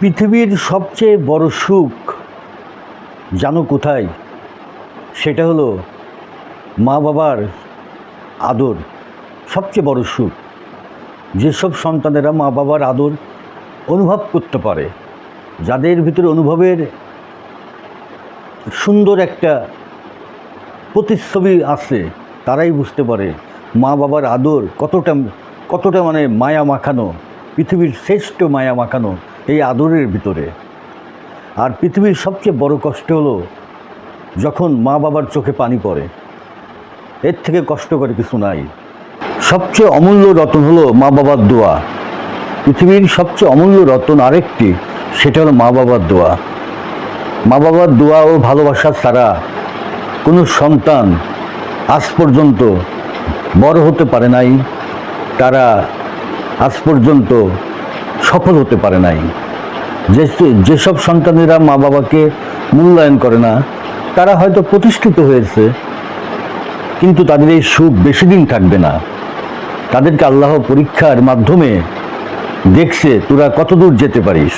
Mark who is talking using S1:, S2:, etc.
S1: পৃথিবীর সবচেয়ে বড় সুখ জানো কোথায়? সেটা হলো মা বাবার আদর। সবচেয়ে বড় সুখ যেসব সন্তানেরা মা বাবার আদর অনুভব করতে পারে, যাদের ভিতরে অনুভবের সুন্দর একটা প্রতিচ্ছবি আছে, তারাই বুঝতে পারে মা বাবার আদর কতটা মানে মায়া মাখানো, পৃথিবীর শ্রেষ্ঠ মায়া মাখানো এই আদরের ভিতরে। আর পৃথিবীর সবচেয়ে বড় কষ্ট হলো যখন মা বাবার চোখে পানি পড়ে। এর থেকে কষ্টকর কিছু নাই। সবচেয়ে অমূল্য রতন হলো মা বাবার দোয়া। পৃথিবীর সবচেয়ে অমূল্য রতন আরেকটি, সেটা হলো মা বাবার দোয়া। মা বাবার দোয়া ও ভালোবাসা ছাড়া কোনো সন্তান আজ পর্যন্ত বড় হতে পারে নাই, তারা আজ পর্যন্ত সফল হতে পারে নাই। যেসব সন্তানেরা মা বাবাকে মূল্যায়ন করে না, তারা হয়তো প্রতিষ্ঠিত হয়েছে, কিন্তু তাদের এই সুখ বেশি দিন থাকবে না। তাদেরকে আল্লাহ পরীক্ষার মাধ্যমে দেখছে তোরা কতদূর যেতে পারিস।